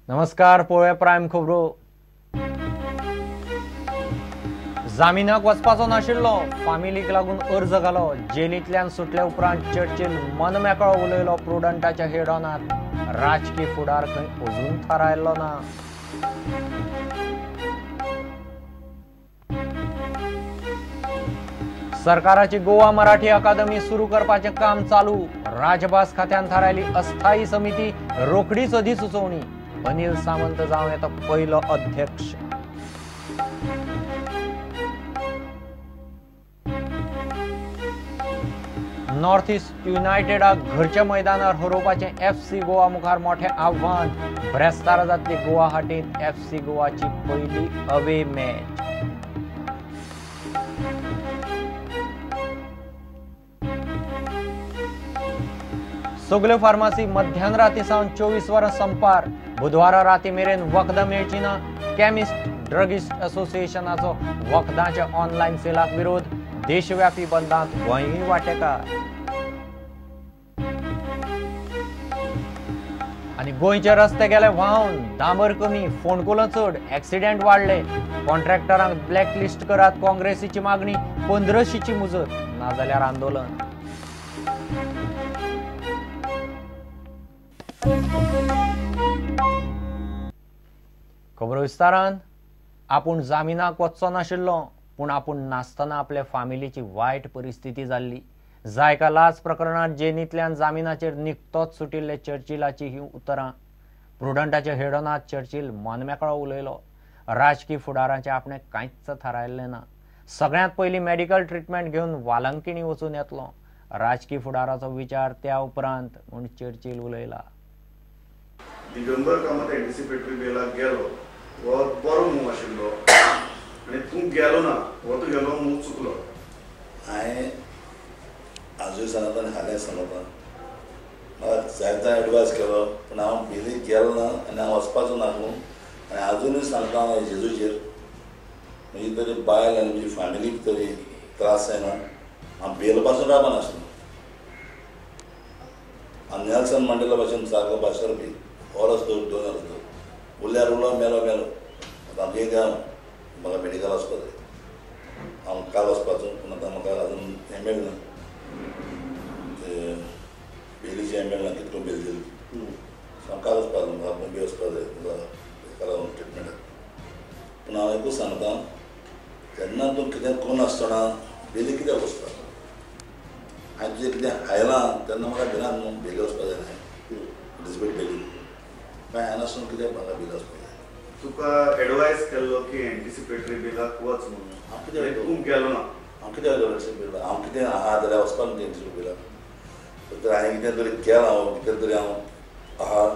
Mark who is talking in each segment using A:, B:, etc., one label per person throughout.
A: नमस्कार पळोवया प्रायम खबरो। जामिनाक वचपाचो नाशिल्लो, फामिलीक लागून अर्ज घालो। जेलींतल्यान सुटले उपरांत चर्चिल मनमेकळो उलयलो प्रुडंटाच्या हेड ऑनांत। राजकीय फुडार खंय अजून थारायल्लो ना। सरकाराची गोवा मराठी अकादमी सुरू करपाचें काम चालू। राजभास खात्यान थारायली अस्थायी समिती, रोखडीच अधिसुचोवणी। अनिल सामंत जावन येता पयलो अध्यक्ष। नॉर्थ ईस्ट युनायटेडाक घरच्या मैदानार हरोवपाचें FC गोवा मुखार मोठें आव्हान। ब्रेस्तार जातली गुवाहाटींत FC गोवाची पयली अवे मॅच। सगल्यो फार्मासी मध्यान राती सावन 24 वरां संपार। बुधवारा राती मेरेन वखदां मेळची ना। केमिस्ट ड्रगिस्ट असोसिएशनाचो वखदांच्या ऑनलायन सेलाक विरोध। देशव्यापी बंदांत गोंयय वांटेकार। आनी गोंयचे रस्ते गेले व्हांवन। डांबर कमी, फोंडकुलां चड, एक्सिडेंट वाडले। कॉन्ट्रॅक्टरांक ब्लॅकलिस्ट करात काँग्रेसीची मागणी। 15शीची मुजत, नाजाल्यार आंदोलन। खबरो विस्तारान। आपूण जामिनाक वचचो नाशिल्लो, पूण आपूण नासतना आपल्या फामिलीची वायट परिस्थिती जाल्ली। जायका लाच प्रकरणात जेलींतल्यान जामिनाचेर निखतोच सुटिल्ले चर्चिलाची ही उतरां। प्रुडंटाच्या हेडॉनांत चर्चिल मनमेकळो उलयलो। राजकीय फुडाराचें आपणें कांयच थारायल्लें ना। सगळ्यांत पयलीं मेडिकल ट्रिटमेंट घेवन वालंकिणी वचून येतलो। राजकीय फुडाराचो विचार त्या उपरांत म्हूण चर्चिल उलयला।
B: दिगंबर कामत एंटिसिपेटरी बेलाक गेलो वो बरो मूव आशिल्लो आनी तूं गेलो ना वो तूं गेलो मूव चुकलो।
C: हांवें आजूय सांगता आनी हालें सांगता म्हाका जायतो एडवायस केलो, पूण हांव बेलीक गेलो ना आनी हांव वचपाचो नासलो। आनी आजुनूय सांगता हांव जेजूचेर म्हजी तरी बायल आनी म्हजी फॅमिलीक तरी त्रास जायना। हांव बेल पासून रावपा नासलो। हांव नेल्सन मंडेला भाशेन सारको भाशेर बी वरस दोन वर्स उरल्यार उरलो, मेलो मेलो। आतां आमच्या कितें म्हाका मेडिकल वचपाक जाय। हांव काल वचपाचो, पूण आतां म्हाका आजून हें मेळना, बेलीचें हें मेळना, कितको बेल दिली। सो हांव काल वचपाक जाय, म्हाका मुंबय वचपाक जाय हेका लागून ट्रिटमेंटाक। पूण हांव एकूच सांगता, जेन्ना तूं कितें करून आसतना बेली कित्याक वचपाक? हांवें तुजें कितें हायलां तेन्ना म्हाका भिरांत न्हू, बेली वचपाक जाय। डिसबीट बेली काय हायनासून कित्याक म्हाका बेली वचपाक जाय?
B: तुका एडवायस केल्लो की एंटिसिपेटरी बेलाक वच म्हणून,
C: हांव कित्याक
B: तूं गेलो ना।
C: हांव कित्याक एडवायस हांव कितें आहा जाल्यार वचपाक न्ही एंटिसिपेटरी बेलाक। तर हांवें कितें तरी केलां, हांव कितें तरी हांव आहा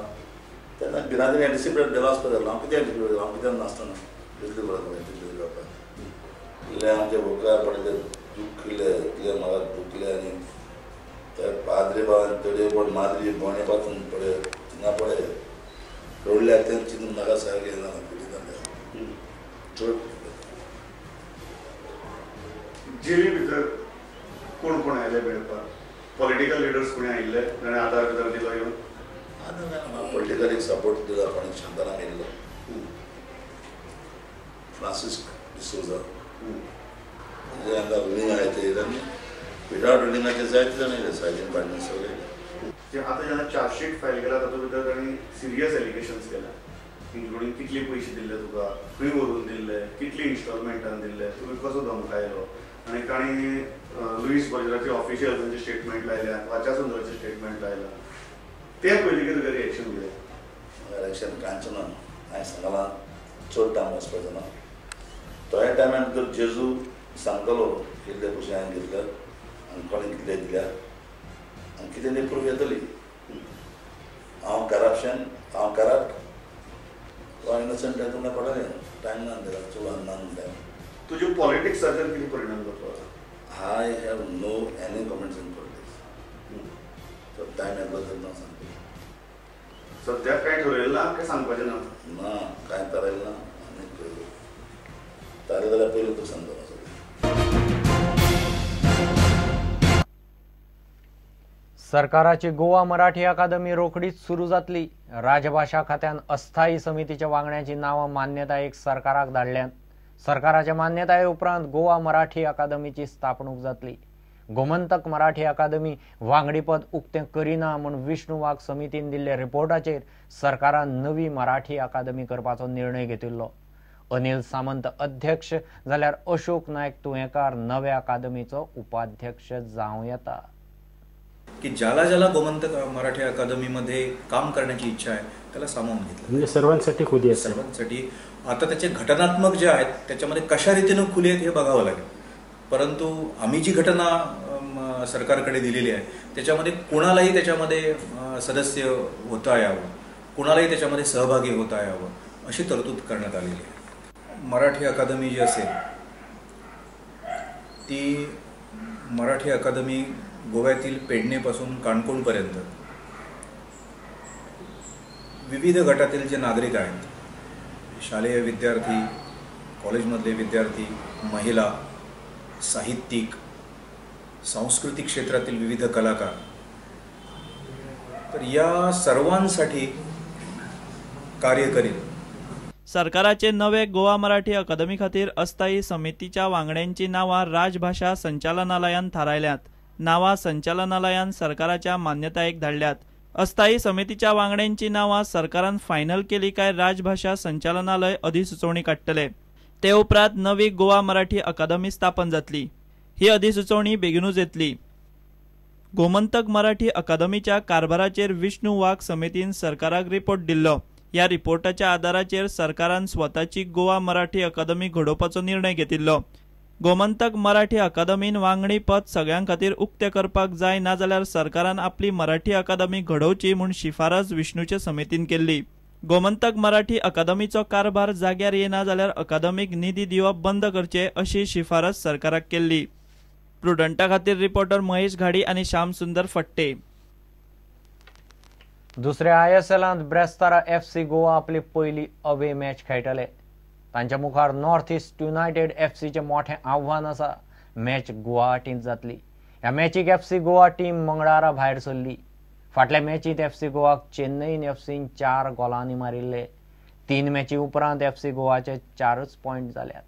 C: तेन्ना भिरांतीन एंटिसिपेटरी बेला वचपाक जाय। हांव कित्याक एंटिसिपेटरी हांव कित्याक नासतना दिसली बरें म्हाका एंटिसिपेटरी वचपाक। इल्लें आमच्या भोकाय पडले दुखले, इतलें म्हाका दुखलें आनी ते पाद्री बाबान तडे पड माद्री बोणे पासून पडे थिंगा पडे रडले तें चिंतून म्हाका सारकें येना चड।
B: जेली भितर कोण कोण आयले मेळपाक? पॉलिटिकल लिडर्स कोणी आयिल्ले ताणें आदार बिदार दिलो येवन?
C: आतां म्हाका पॉलिटिकल एक सपोर्ट दिला, पण शांताराम येयल्लो, फ्रांसीस डिसोजा, जे हांगा रुलींग आहाय ते येयले। विदाउट रुलिंगाचे जायते जाण येयले, सायडीन बायडीन सगळे।
B: आतां जेन्ना चार्जशीट फायल केला तातूंत भितर तांणी सिरियस एलिगेशन्स केल्या, इन्क्लुडींग कितले पयशे दिल्ले तुका, खंय व्हरून दिल्ले, कितले इन्स्टॉलमेंटान दिल्ले, तुमी कसो धमकायलो। आनी तांणी लुईस बर्जराची ऑफिशियल तांचे स्टेटमेंट लायल्या, वाच्या सुंदराचें स्टेटमेंट लायलां। ते पयलीं कितें तरी रिएक्शन उलय?
C: रिएक्शन कांयच ना। हांवें सांगलां चड टायम वचपाचो ना। त्या टायमार भितर जेजू सांगतलो कितले पयशे हांवें घेतल्यात आनी कोणें कितले दिल्यात आनी कितें न्ही प्रूफ येतली। हांव करप्शन, हांव करप्ट वा इनोसंट हें तुमकां पडलें। टायम ना दिला, चड ना टायम।
B: तुज्या पॉलिटिक्साचेर कितें परिणाम जातलो?
C: I have no any comments in politics. So time येतलो तेन्ना सांगता।
B: सद्याक कांय ठरयलें ना काय सांगपाचें ना?
C: ना, कांय थारायलें ना। आनी थारयलें जाल्यार पयलीं तुका सांगता सगळें।
A: सरकाराची गोवा मराठी अकादमी रोखडीच सुरू जातली. राजभाषा खात्यान अस्थायी समितीच्या वांगड्याची नावं मान्यतायेक सरकाराक धाडल्यान सरकाराच्या मान्यताये उपरांत गोवा मराठी अकादमीची स्थापणूक जातली. गोमंतक मराठी अकादमी वांगडीपद उक्तें करिना म्हूण विष्णू वाघ समितीन दिल्ले रिपोर्टाचेर सरकारान नवी मराठी अकादमी करपाचो निर्णय घेतिल्लो. अनिल सामंत अध्यक्ष जाल्यार अशोक नायक तुयेंकार नव्या अकादमीचो उपाध्यक्ष जावं येता.
D: की ज्याला ज्याला गोमंतक मराठी अकादमीमध्ये काम करण्याची इच्छा आहे त्याला सामावून घेतलं.
E: म्हणजे सर्वांसाठी खुली आहे.
D: सर्वांसाठी. आता त्याचे घटनात्मक जे आहेत त्याच्यामध्ये कशा रीतीनं खुली आहेत हे बघावं लागेल. परंतु आम्ही जी घटना सरकारकडे दिलेली आहे त्याच्यामध्ये कुणालाही त्याच्यामध्ये सदस्य होता यावं, कुणालाही त्याच्यामध्ये सहभागी होता यावं अशी तरतूद करण्यात आलेली आहे. मराठी अकादमी जी असेल ती मराठी अकादमी गोव्यातील पेडणेपासून काणकोणपर्यंत विविध गटातील जे नागरिक आहेत, शालेय विद्यार्थी, कॉलेजमधले विद्यार्थी, महिला, साहित्यिक, सांस्कृतिक क्षेत्रातील विविध कलाकार, तर या सर्वांसाठी कार्य करीत
F: सरकाराचे नवे गोवा मराठी अकादमी खातीर अस्थायी समितीच्या वांगड्यांची नावां राजभाषा संचालनालयान थारायल्यात. नावां संचालनालयान सरकाराच्या मान्यतायेक धाडल्यात. अस्थायी समितीच्या वांगड्यांची नावां सरकारान फायनल केली काय राजभाषा संचालनालय अधिसुचोवणी काडटले. ते उपरांत नवी गोवा मराठी अकादमी स्थापन जातली. ही अधिसुचोवणी बेगीनूच येतली. गोमंतक मराठी अकादमीच्या कारभाराचेर विष्णू वाघ समितीन सरकाराक रिपोर्ट दिल्लो. ह्या रिपोर्टाच्या आदाराचेर सरकारान स्वताची गोवा मराठी अकादमी घडोवपाचो निर्णय घेतिल्लो. गोमंतक मराठी अकादमीन वांगडी पद सगळ्यां खातीर उक्तें करपाक जाय ना जाल्यार सरकारान आपली मराठी अकादमी घडोवची म्हूण शिफारस विष्णूचे समितीन केल्ली. गोमंतक मराठी अकादमीचो कारभार जाग्यार येना जाल्यार अकादमीक निधी दिवप बंद करचे अशी शिफारस सरकाराक केल्ली. प्रुडंटा खातीर रिपोर्टर महेश घाडी आनी श्याम सुंदर फट्टे.
A: दुसऱ्या ISLांत ब्रेस्तारा FC गोवा आपली पयली अवे मॅच खेळटले. तांच्या मुखार नॉर्थ ईस्ट युनायटेड FCचे मोठे आव्हान आसा. मॅच गुवाहाटींत जातली. ह्या मॅचीक FC गोवा टीम मंगळारा भायर सरली. फाटल्या मॅचींत FC गोवाक चेन्नईन FCन 4 गोलांनी मारिल्ले. 3 मॅची उपरांत FC गोवाचे 4च पॉइंट जाल्यात.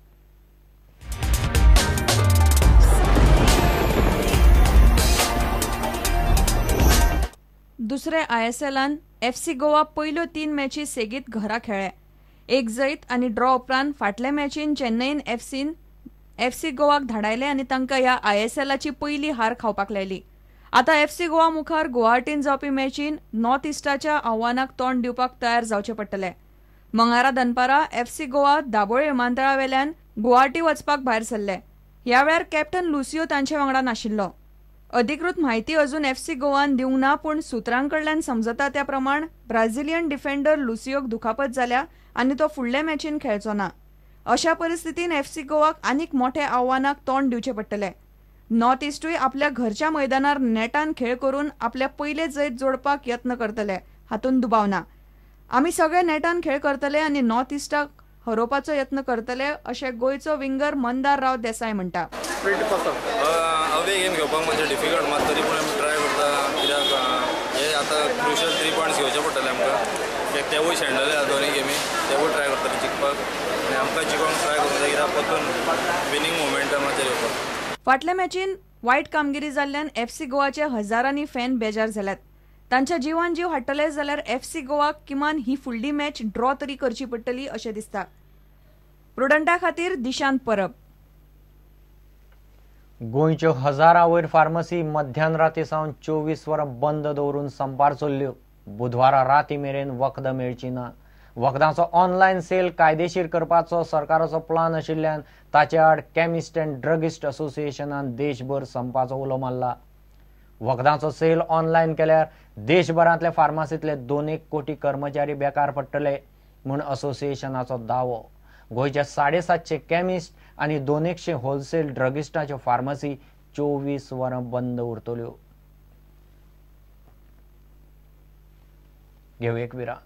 G: दुसऱ्या ISLान FC गोवा पयल्यो 3 मॅची सेगीत घरा खेळ्ळे. 1 जैत आनी ड्रॉ उपरांत फाटल्या मॅचीन चेन्नईन FCन FC गोवाक धाडायले आनी तांकां ह्या ISLाची पयली हार खावपाक लायली. आतां FC गोवा मुखार गुवाहाटीन जावपी मॅचीन नॉर्थ इस्टाच्या आव्हानाक तोंड दिवपाक तयार जावचे पडटले. मंगळारा दनपारा FC गोवा दाबोळे विमानतळावेल्यान गुवाहाटी वचपाक भायर सरले. ह्या वेळार कॅप्टन लुसियो तांचे वांगडा नाशिल्लो. अधिकृत म्हायती अजून FC गोवान दिवंक ना, पूण सुत्रांकडल्यान समजता त्या प्रमाण ब्राझिलियन डिफेंडर लुसियोक दुखापत जाल्या आनी तो फुडल्या मॅचीन खेळचो ना. अशा परिस्थितीन FC गोवाक आनीक मोठ्या आव्हानाक तोंड दिवचे पडटले. नॉर्थ इस्टूय आपल्या घरच्या मैदानार नेटान खेळ करून आपले पयले जैत जोडपाक यत्न करतले, हातून दुबाव ना. आमी सगळे नेटान खेळ करतले आनी नॉर्थ इस्टाक हरोवपाचो यत्न करतले अशें गोंयचो विंगर मंदार राव देसाय म्हणटा.
H: अवे गेम घेवपाक मातशें डिफिकल्ट, मात तरी पूण आमी ट्राय करता. कित्याक हे आतां क्रुशल 3 पॉयंट्स घेवचे पडटले आमकां. तेवूय शेणलेले आसा दोनूय गेमी, तेवूय ट्राय करतले जिखपाक आनी आमकां जिखोवंक ट्राय करता. कित्याक परतून विनींग मोमेंटमाचेर येवपाक.
G: फाटल्या मॅचीन वायट कामगिरी जाल्ल्यान FC गोवाचे हजारांनी फॅन बेजार जाल्यात. तांच्या जिवान जीव हाडटले जाल्यार FC गोवाक किमान ही फुडली मॅच ड्रॉ तरी करची पडटली अशें दिसता. प्रुडंटा खातीर दिशांत परब.
A: गोंयच्यो हजारावयर फार्मसी मध्यान राती सावन 24 वरां बंद दवरून संपार चल्ल्यो. बुधवारा राती मेरेन वखदां मेळची ना. वखदांचो ऑनलायन सेल कायदेशीर करपाचो सरकाराचो प्लान आशिल्ल्यान ताचे आड केमिस्ट अँड ड्रगिस्ट असोसिएशनान देशभर संपाचो उलो मारला. वखदांचो सेल ऑनलायन केल्यार देशभरांतले फार्मासींतले 2 कोटी कर्मचारी बेकार पडटले म्हूण असोसिएशनाचो दावो. गोंयचे 750 केमिस्ट आनी 200 होलसेल ड्रगिस्टाच्यो फार्मसी 24 वरां बंद उरतल्यो. घेऊ एक विराम.